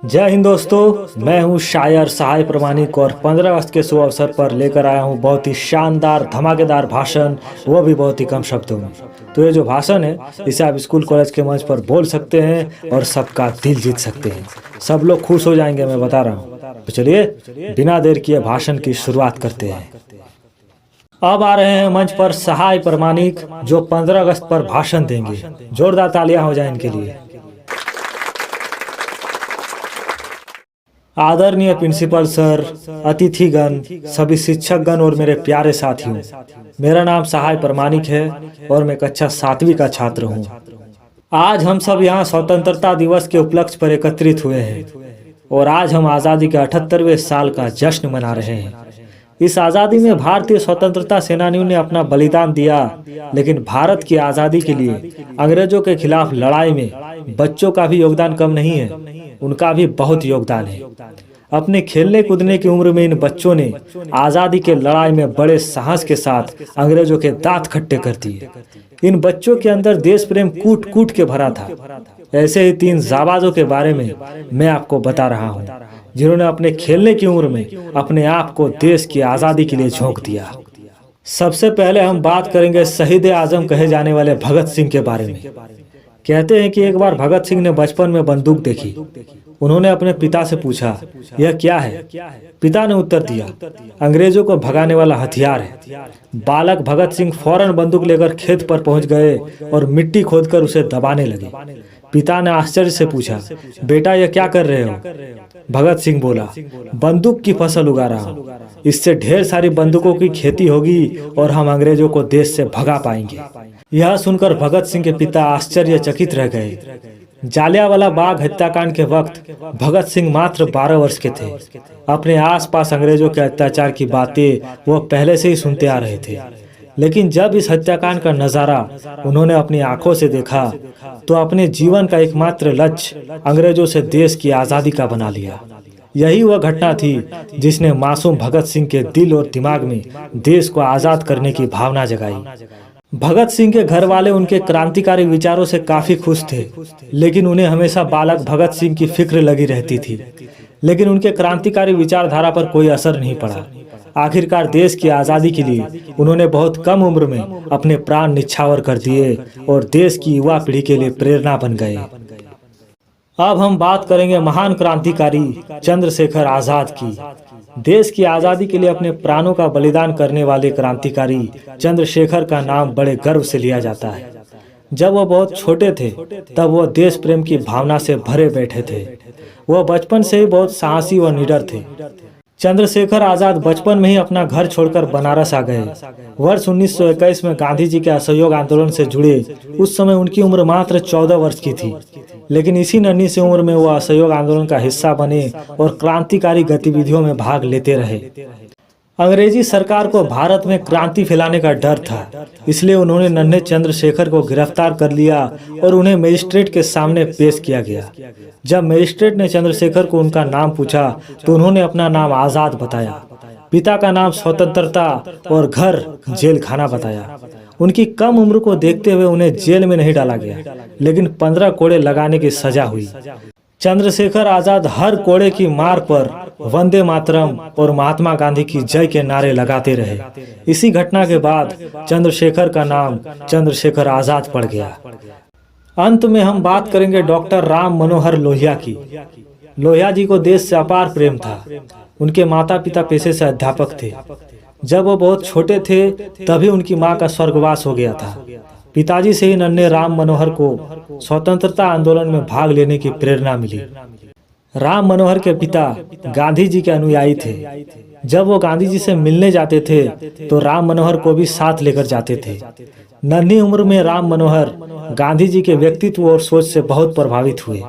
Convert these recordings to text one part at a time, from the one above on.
जय हिंद दोस्तों, मैं हूं शायर सहाय प्रमाणिक और 15 अगस्त के शुभ अवसर पर लेकर आया हूं बहुत ही शानदार धमाकेदार भाषण, वो भी बहुत ही कम शब्दों में। तो ये जो भाषण है इसे आप स्कूल कॉलेज के मंच पर बोल सकते हैं और सबका दिल जीत सकते हैं। सब लोग खुश हो जाएंगे, मैं बता रहा हूँ। तो चलिए बिना देर किए भाषण की शुरुआत करते हैं। अब आ रहे हैं मंच पर सहाय प्रमाणिक जो 15 अगस्त पर भाषण देंगे। जोरदार तालियां हो जाए इनके लिए। आदरणीय प्रिंसिपल सर, अतिथिगण, सभी शिक्षकगण और मेरे प्यारे साथियों, मेरा नाम सहाय प्रमाणिक है और मैं कक्षा 7वीं का छात्र हूँ। आज हम सब यहाँ स्वतंत्रता दिवस के उपलक्ष्य पर एकत्रित हुए हैं और आज हम आज़ादी के 78वें साल का जश्न मना रहे हैं। इस आज़ादी में भारतीय स्वतंत्रता सेनानियों ने अपना बलिदान दिया, लेकिन भारत की आज़ादी के लिए अंग्रेजों के खिलाफ लड़ाई में बच्चों का भी योगदान कम नहीं है, उनका भी बहुत योगदान है। अपने खेलने कूदने की उम्र में इन बच्चों ने आज़ादी के लड़ाई में बड़े साहस के साथ अंग्रेजों के दांत खट्टे कर दिए। इन बच्चों के अंदर देश प्रेम कूट कूट के भरा था। ऐसे ही 3 जाबाजों के बारे में मैं आपको बता रहा हूँ, जिन्होंने अपने खेलने की उम्र में अपने आप को देश की आज़ादी के लिए झोंक दिया। सबसे पहले हम बात करेंगे शहीद आजम कहे जाने वाले भगत सिंह के बारे में। कहते हैं कि एक बार भगत सिंह ने बचपन में बंदूक देखी। उन्होंने अपने पिता से पूछा, यह क्या है? पिता ने उत्तर दिया, अंग्रेजों को भगाने वाला हथियार है। बालक भगत सिंह फौरन बंदूक लेकर खेत पर पहुंच गए और मिट्टी खोदकर उसे दबाने लगे। पिता ने आश्चर्य से पूछा, बेटा यह क्या कर रहे हो? भगत सिंह बोला, बंदूक की फसल उगा रहा हूँ। इससे ढेर सारी बंदूकों की खेती होगी और हम अंग्रेजों को देश से भगा पाएंगे। यह सुनकर भगत सिंह के पिता आश्चर्यचकित रह गए। जालियांवाला बाग हत्याकांड के वक्त भगत सिंह मात्र 12 वर्ष के थे। अपने आसपास अंग्रेजों के अत्याचार की बातें वो पहले से ही सुनते आ रहे थे, लेकिन जब इस हत्याकांड का नजारा उन्होंने अपनी आंखों से देखा तो अपने जीवन का एकमात्र लक्ष्य अंग्रेजों से देश की आज़ादी का बना लिया। यही वह घटना थी जिसने मासूम भगत सिंह के दिल और दिमाग में देश को आज़ाद करने की भावना जगाई। भगत सिंह के घर वाले उनके क्रांतिकारी विचारों से काफी खुश थे, लेकिन उन्हें हमेशा बालक भगत सिंह की फिक्र लगी रहती थी। लेकिन उनके क्रांतिकारी विचारधारा पर कोई असर नहीं पड़ा। आखिरकार देश की आज़ादी के लिए उन्होंने बहुत कम उम्र में अपने प्राण निछावर कर दिए और देश की युवा पीढ़ी के लिए प्रेरणा बन गए। अब हम बात करेंगे महान क्रांतिकारी चंद्रशेखर आजाद की। देश की आज़ादी के लिए अपने प्राणों का बलिदान करने वाले क्रांतिकारी चंद्रशेखर का नाम बड़े गर्व से लिया जाता है। जब वो बहुत छोटे थे तब वो देश प्रेम की भावना से भरे बैठे थे। वो बचपन से ही बहुत साहसी व निडर थे। चंद्रशेखर आजाद बचपन में ही अपना घर छोड़कर बनारस आ गए। वर्ष 1921 में गांधी जी के असहयोग आंदोलन से जुड़े। उस समय उनकी उम्र मात्र 14 वर्ष की थी, लेकिन इसी नन्ही सी उम्र में वो असहयोग आंदोलन का हिस्सा बने और क्रांतिकारी गतिविधियों में भाग लेते रहे। अंग्रेजी सरकार को भारत में क्रांति फैलाने का डर था, इसलिए उन्होंने नन्हे चंद्रशेखर को गिरफ्तार कर लिया और उन्हें मजिस्ट्रेट के सामने पेश किया गया। जब मजिस्ट्रेट ने चंद्रशेखर को उनका नाम पूछा तो उन्होंने अपना नाम आजाद बताया, पिता का नाम स्वतंत्रता और घर जेल खाना बताया। उनकी कम उम्र को देखते हुए उन्हें जेल में नहीं डाला गया, लेकिन 15 कोड़े लगाने की सजा हुई। चंद्रशेखर आजाद हर कोड़े की मार पर वंदे मातरम और महात्मा गांधी की जय के नारे लगाते रहे। इसी घटना के बाद चंद्रशेखर का नाम चंद्रशेखर आजाद पड़ गया। अंत में हम बात करेंगे डॉक्टर राम मनोहर लोहिया की। लोहिया जी को देश से अपार प्रेम था। उनके माता पिता पेशे से अध्यापक थे। जब वो बहुत छोटे थे तभी उनकी मां का स्वर्गवास हो गया था। पिताजी से ही नन्हे राम मनोहर को स्वतंत्रता आंदोलन में भाग लेने की प्रेरणा मिली। राम मनोहर के पिता गांधी जी के अनुयायी थे। जब वो गांधी जी से मिलने जाते थे तो राम मनोहर को भी साथ लेकर जाते थे। नन्ही उम्र में राम मनोहर गांधी जी के व्यक्तित्व और सोच से बहुत प्रभावित हुए।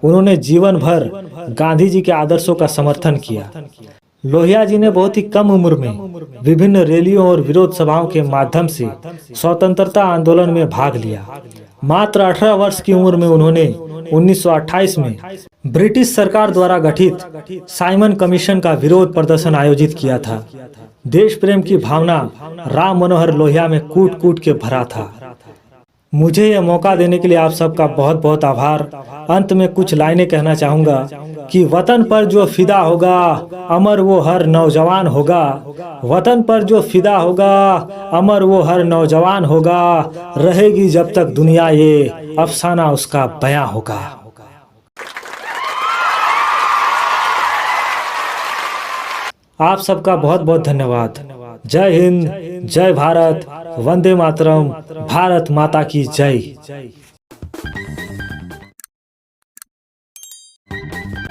उन्होंने जीवन भर गांधी जी के आदर्शों का समर्थन किया। लोहिया जी ने बहुत ही कम उम्र में विभिन्न रैलियों और विरोध सभाओं के माध्यम से स्वतंत्रता आंदोलन में भाग लिया। मात्र 18 वर्ष की उम्र में उन्होंने 1928 में ब्रिटिश सरकार द्वारा गठित साइमन कमीशन का विरोध प्रदर्शन आयोजित किया था। देश प्रेम की भावना राम मनोहर लोहिया में कूट कूट के भरा था। मुझे यह मौका देने के लिए आप सबका बहुत बहुत आभार। अंत में कुछ लाइनें कहना चाहूँगा कि वतन पर जो फिदा होगा अमर वो हर नौजवान होगा। वतन पर जो फिदा होगा अमर वो हर नौजवान होगा। रहेगी जब तक दुनिया ये अफसाना उसका बयां होगा। आप सबका बहुत बहुत धन्यवाद। जय हिंद, जय भारत, वंदे मातरम, भारत माता की जय।